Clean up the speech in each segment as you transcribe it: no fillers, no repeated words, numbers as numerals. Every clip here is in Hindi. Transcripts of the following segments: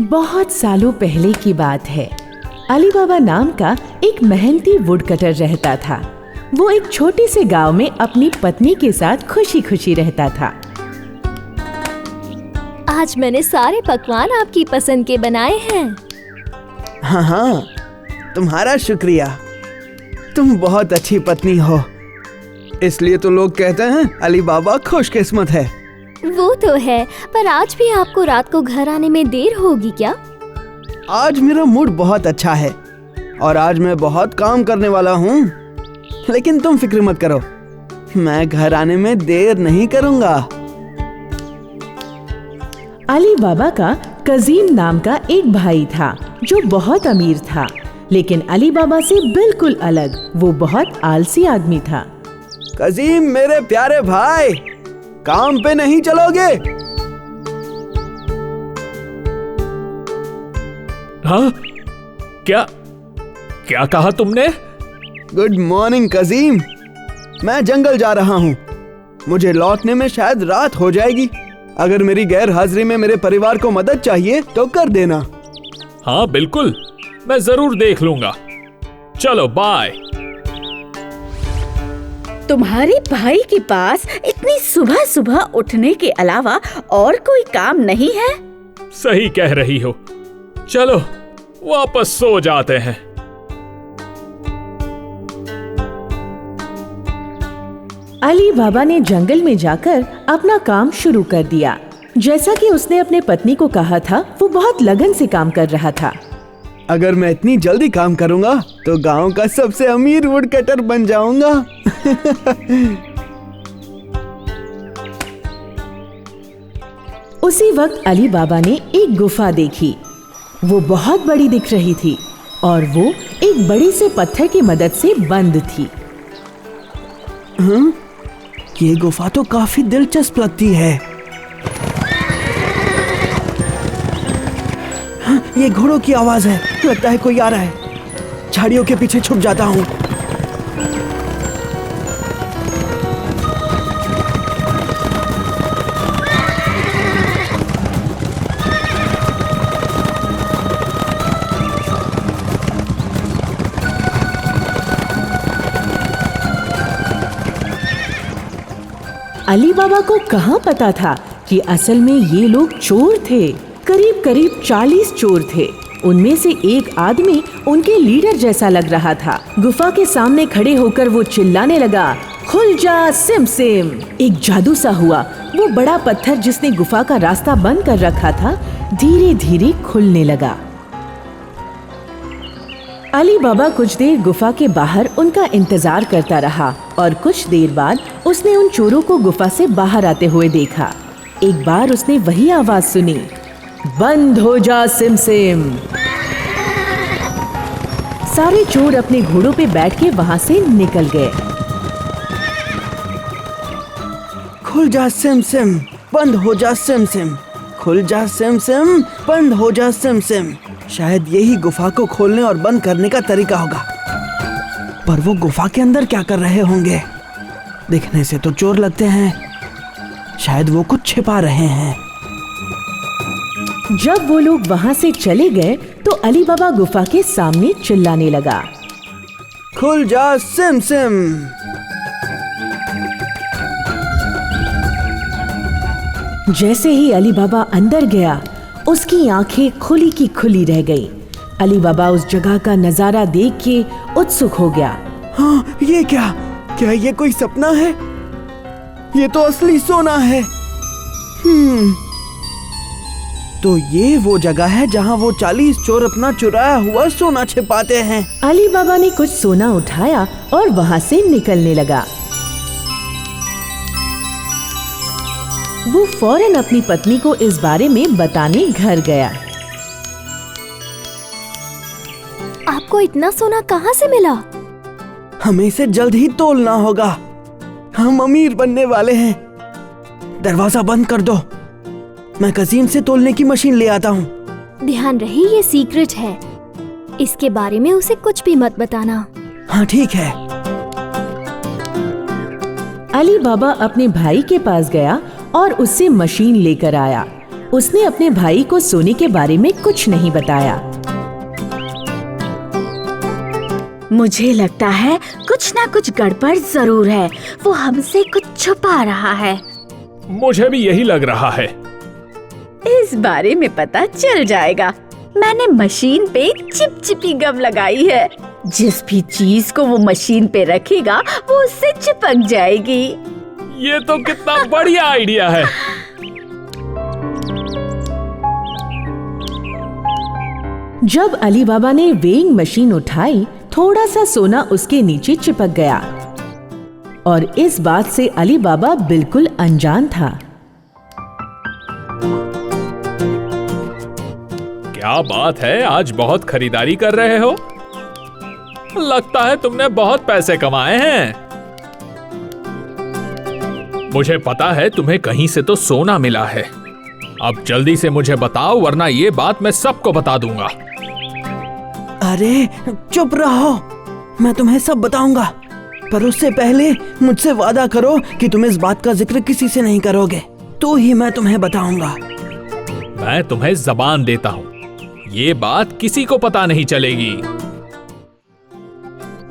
बहुत सालों पहले की बात है। अली बाबा नाम का एक मेहनती वुडकटर रहता था। वो एक छोटे से गांव में अपनी पत्नी के साथ खुशी खुशी रहता था। आज मैंने सारे पकवान आपकी पसंद के बनाए हैं। हाँ, तुम्हारा शुक्रिया। तुम बहुत अच्छी पत्नी हो, इसलिए तो लोग कहते हैं अली बाबा खुशकिस्मत है। वो तो है, पर आज भी आपको रात को घर आने में देर होगी क्या? आज मेरा मूड बहुत अच्छा है और आज मैं बहुत काम करने वाला हूँ। लेकिन तुम फिक्र मत करो, मैं घर आने में देर नहीं करूँगा। अली बाबा का कजीम नाम का एक भाई था जो बहुत अमीर था, लेकिन अली बाबा से बिल्कुल अलग। वो बहुत आलसी आदमी था। कजीम मेरे प्यारे भाई, काम पे नहीं चलोगे? हाँ, क्या कहा तुमने? गुड मॉर्निंग कजीम, मैं जंगल जा रहा हूँ। मुझे लौटने में शायद रात हो जाएगी। अगर मेरी गैर हाजिरी में मेरे परिवार को मदद चाहिए तो कर देना। हाँ बिल्कुल, मैं जरूर देख लूंगा। चलो बाय। तुम्हारे भाई के पास इतनी सुबह सुबह उठने के अलावा और कोई काम नहीं है? सही कह रही हो। चलो वापस सो जाते हैं। अली बाबा ने जंगल में जाकर अपना काम शुरू कर दिया। जैसा कि उसने अपने पत्नी को कहा था, वो बहुत लगन से काम कर रहा था। अगर मैं इतनी जल्दी काम करूंगा तो गांव का सबसे अमीर वुडकटर बन जाऊंगा। उसी वक्त अली बाबा ने एक गुफा देखी। वो बहुत बड़ी दिख रही थी और वो एक बड़े से पत्थर की मदद से बंद थी। ये गुफा तो काफी दिलचस्प लगती है। ये घोड़ों की आवाज है, लगता है कोई आ रहा है। झाड़ियों के पीछे छुप जाता हूँ। अली बाबा को कहाँ पता था कि असल में ये लोग चोर थे। करीब करीब 40 चोर थे। उनमें से एक आदमी उनके लीडर जैसा लग रहा था। गुफा के सामने खड़े होकर वो चिल्लाने लगा, खुल जा सिम सिम। एक जादू सा हुआ। वो बड़ा पत्थर जिसने गुफा का रास्ता बंद कर रखा था, धीरे धीरे खुलने लगा। अली बाबा कुछ देर गुफा के बाहर उनका इंतजार करता रहा और कुछ देर बाद उसने उन चोरों को गुफा से बाहर आते हुए देखा। एक बार उसने वही आवाज सुनी, बंद हो जा सिम सिम। सारे चोर अपने घोड़ों पे बैठ के वहां से निकल गए। खुल जा सिम सिम, बंद हो जा सिम सिम। खुल जा सिम सिम, बंद हो जा सिम सिम। शायद यही गुफा को खोलने और बंद करने का तरीका होगा। पर वो गुफा के अंदर क्या कर रहे होंगे? दिखने से तो चोर लगते हैं, शायद वो कुछ छिपा रहे हैं। जब वो लोग वहां से चले गए तो अली बाबा गुफा के सामने चिल्लाने लगा, खुल जा सिम सिम। जैसे ही अली बाबा अंदर गया, उसकी आंखें खुली की खुली रह गई। अली बाबा उस जगह का नजारा देख के उत्सुक हो गया। हाँ, ये क्या ये कोई सपना है? ये तो असली सोना है। तो ये वो जगह है जहाँ वो 40 चोर अपना चुराया हुआ सोना छिपाते हैं। अली बाबा ने कुछ सोना उठाया और वहां से निकलने लगा। वो फौरन अपनी पत्नी को इस बारे में बताने घर गया। आपको इतना सोना कहाँ से मिला? हमें इसे जल्द ही तोलना होगा। हम अमीर बनने वाले हैं। दरवाजा बंद कर दो, मैं कजीम से तोलने की मशीन ले आता हूँ। ध्यान रहे, ये सीक्रेट है। इसके बारे में उसे कुछ भी मत बताना। हाँ ठीक है। अली बाबा अपने भाई के पास गया और उससे मशीन लेकर आया। उसने अपने भाई को सोने के बारे में कुछ नहीं बताया। मुझे लगता है कुछ ना कुछ गड़बड़ जरूर है। वो हमसे कुछ छुपा रहा है। मुझे भी यही लग रहा है। इस बारे में पता चल जाएगा। मैंने मशीन पे चिपचिपी गम लगाई है। जिस भी चीज को वो मशीन पे रखेगा वो उससे चिपक जाएगी। ये तो कितना बढ़िया आइडिया है। जब अली बाबा ने वेइंग मशीन उठाई, थोड़ा सा सोना उसके नीचे चिपक गया और इस बात से अली बाबा बिल्कुल अनजान था। क्या बात है, आज बहुत खरीदारी कर रहे हो। लगता है तुमने बहुत पैसे कमाए हैं। मुझे पता है तुम्हें कहीं से तो सोना मिला है। अब जल्दी से मुझे बताओ, वरना ये बात मैं सबको बता दूंगा। अरे चुप रहो, मैं तुम्हें सब बताऊंगा, पर उससे पहले मुझसे वादा करो कि तुम इस बात का जिक्र किसी से नहीं करोगे, तो ही मैं तुम्हें बताऊंगा। मैं तुम्हें जबान देता हूँ, ये बात किसी को पता नहीं चलेगी।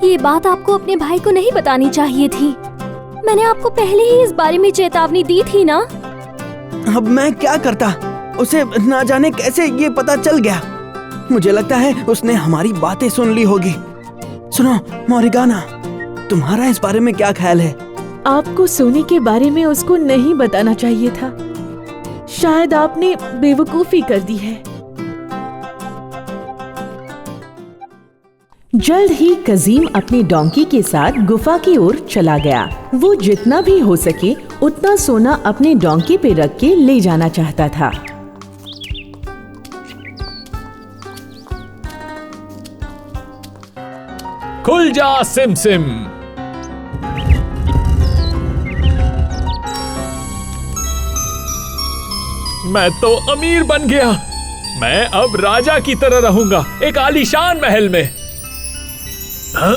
ये बात आपको अपने भाई को नहीं बतानी चाहिए थी। मैंने आपको पहले ही इस बारे में चेतावनी दी थी ना। अब मैं क्या करता, उसे ना जाने कैसे ये पता चल गया। मुझे लगता है उसने हमारी बातें सुन ली होगी। सुनो मोरिगाना, तुम्हारा इस बारे में क्या ख्याल है? आपको सोने के बारे में उसको नहीं बताना चाहिए था। शायद आपने बेवकूफी कर दी है। जल्द ही कजीम अपनी डोंकी के साथ गुफा की ओर चला गया। वो जितना भी हो सके उतना सोना अपने डोंकी पे रख के ले जाना चाहता था। खुल जा सिम सिम। मैं तो अमीर बन गया। मैं अब राजा की तरह रहूंगा, एक आलीशान महल में। हाँ?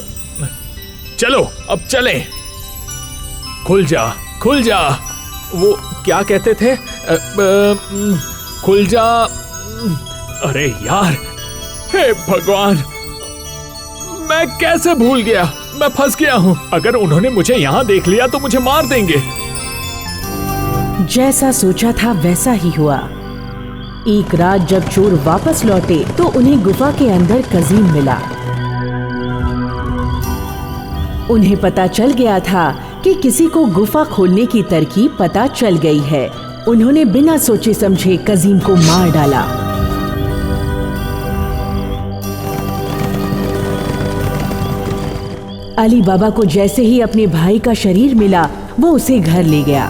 चलो अब चलें। खुल जा, खुल जा। वो क्या कहते थे? खुल जा। अरे यार, हे भगवान, मैं कैसे भूल गया। मैं फंस गया हूँ। अगर उन्होंने मुझे यहाँ देख लिया तो मुझे मार देंगे। जैसा सोचा था वैसा ही हुआ। एक रात जब चोर वापस लौटे तो उन्हें गुफा के अंदर कजीम मिला। उन्हें पता चल गया था कि किसी को गुफा खोलने की तरकीब पता चल गई है। उन्होंने बिना सोचे समझे कजीम को मार डाला। अली बाबा को जैसे ही अपने भाई का शरीर मिला, वो उसे घर ले गया।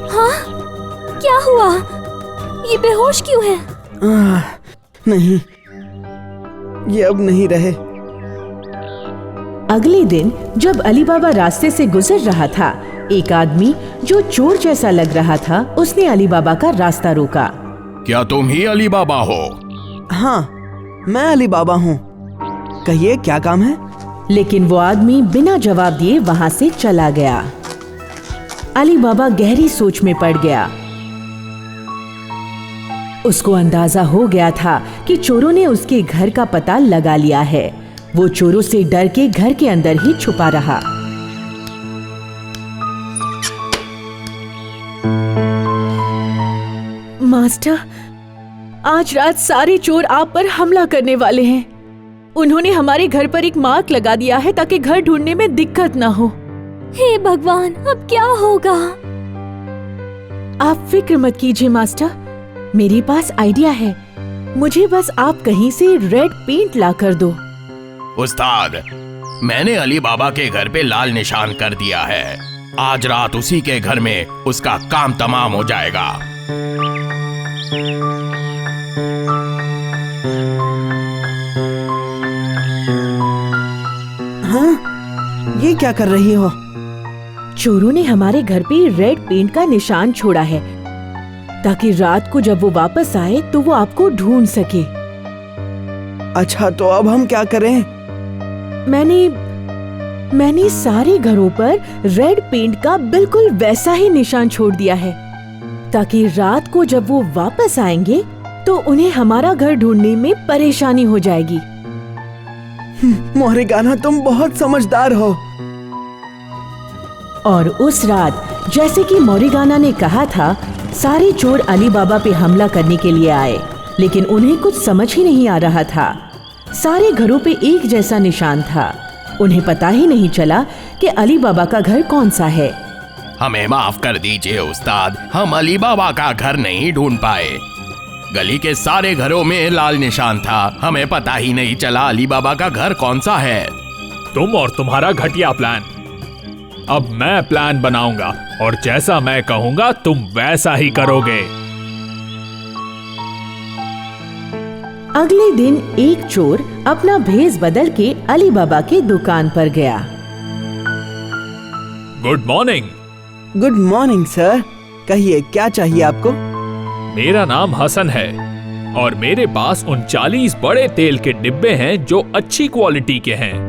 हाँ? क्या हुआ? ये बेहोश क्यों है? नहीं, ये अब नहीं रहे। अगले दिन जब अली बाबा रास्ते से गुजर रहा था, एक आदमी जो चोर जैसा लग रहा था, उसने अली बाबा का रास्ता रोका। क्या तुम ही अली बाबा हो? हाँ, मैं अली बाबा हूँ। कहिए क्या काम है? लेकिन वो आदमी बिना जवाब दिए वहां से चला गया। अली बाबा गहरी सोच में पड़ गया। उसको अंदाजा हो गया था कि चोरों ने उसके घर का पता लगा लिया है। वो चोरों से डर के घर के अंदर ही छुपा रहा। मास्टर, आज रात सारे चोर आप पर हमला करने वाले हैं। उन्होंने हमारे घर पर एक मार्क लगा दिया है ताकि घर ढूंढने में दिक्कत ना हो। हे भगवान, अब क्या होगा? आप फिक्र मत कीजिए मास्टर, मेरे पास आइडिया है। मुझे बस आप कहीं से रेड पेंट ला कर दो। उस्ताद, मैंने अली बाबा के घर पे लाल निशान कर दिया है। आज रात उसी के घर में उसका काम तमाम हो जाएगा। हाँ? ये क्या कर रही हो? चोरों ने हमारे घर पे रेड पेंट का निशान छोड़ा है। ताकि रात को जब वो वापस आए तो वो आपको ढूंढ सके। अच्छा, तो अब हम क्या करें? मैंने सारे घरों पर रेड पेंट का बिल्कुल वैसा ही निशान छोड़ दिया है, ताकि रात को जब वो वापस आएंगे तो उन्हें हमारा घर ढूंढने में परेशानी हो जाएगी। मोरिगाना, तुम बहुत समझदार हो। और उस रात जैसे कि मोरिगाना ने कहा था, सारे चोर अली बाबा पे हमला करने के लिए आए, लेकिन उन्हें कुछ समझ ही नहीं आ रहा था। सारे घरों पे एक जैसा निशान था। उन्हें पता ही नहीं चला कि अली बाबा का घर कौन सा है। हमें माफ कर दीजिए उस्ताद, हम अली बाबा का घर नहीं ढूंढ पाए। गली के सारे घरों में लाल निशान था, हमें पता ही नहीं चला अली बाबा का घर कौन सा है। तुम और तुम्हारा घटिया प्लान। अब मैं प्लान बनाऊंगा और जैसा मैं कहूंगा तुम वैसा ही करोगे। अगले दिन एक चोर अपना भेष बदल के अली बाबा के दुकान पर गया। Good morning. Good morning sir, कहिए क्या चाहिए आपको? मेरा नाम हसन है और मेरे पास 39 बड़े तेल के डिब्बे हैं जो अच्छी क्वालिटी के हैं।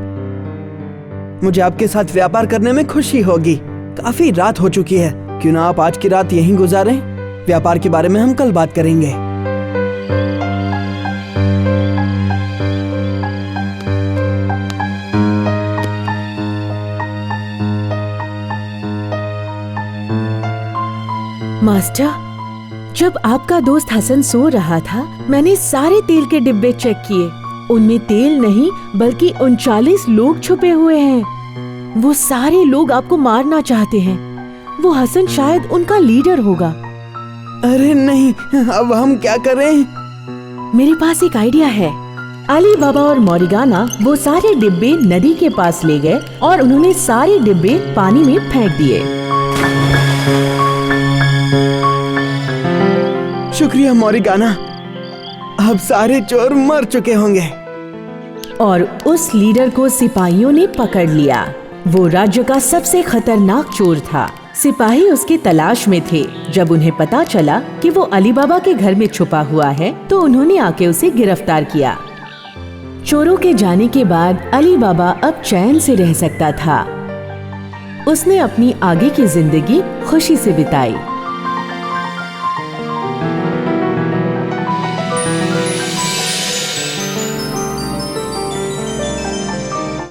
मुझे आपके साथ व्यापार करने में खुशी होगी। काफी रात हो चुकी है, क्यों ना आप आज की रात यहीं गुजारें? व्यापार के बारे में हम कल बात करेंगे। मास्टर, जब आपका दोस्त हसन सो रहा था, मैंने सारे तेल के डिब्बे चेक किए। उनमें तेल नहीं बल्कि 39 लोग छुपे हुए हैं। वो सारे लोग आपको मारना चाहते हैं। वो हसन शायद उनका लीडर होगा। अरे नहीं, अब हम क्या करें? मेरे पास एक आइडिया है। अली बाबा और मोरिगाना वो सारे डिब्बे नदी के पास ले गए और उन्होंने सारे डिब्बे पानी में फेंक दिए। शुक्रिया मोरिगाना, अब सारे चोर मर चुके होंगे। और उस लीडर को सिपाहियों ने पकड़ लिया। वो राज्य का सबसे खतरनाक चोर था। सिपाही उसकी तलाश में थे। जब उन्हें पता चला कि वो अली बाबा के घर में छुपा हुआ है तो उन्होंने आके उसे गिरफ्तार किया। चोरों के जाने के बाद अली बाबा अब चैन से रह सकता था। उसने अपनी आगे की जिंदगी खुशी से बिताई।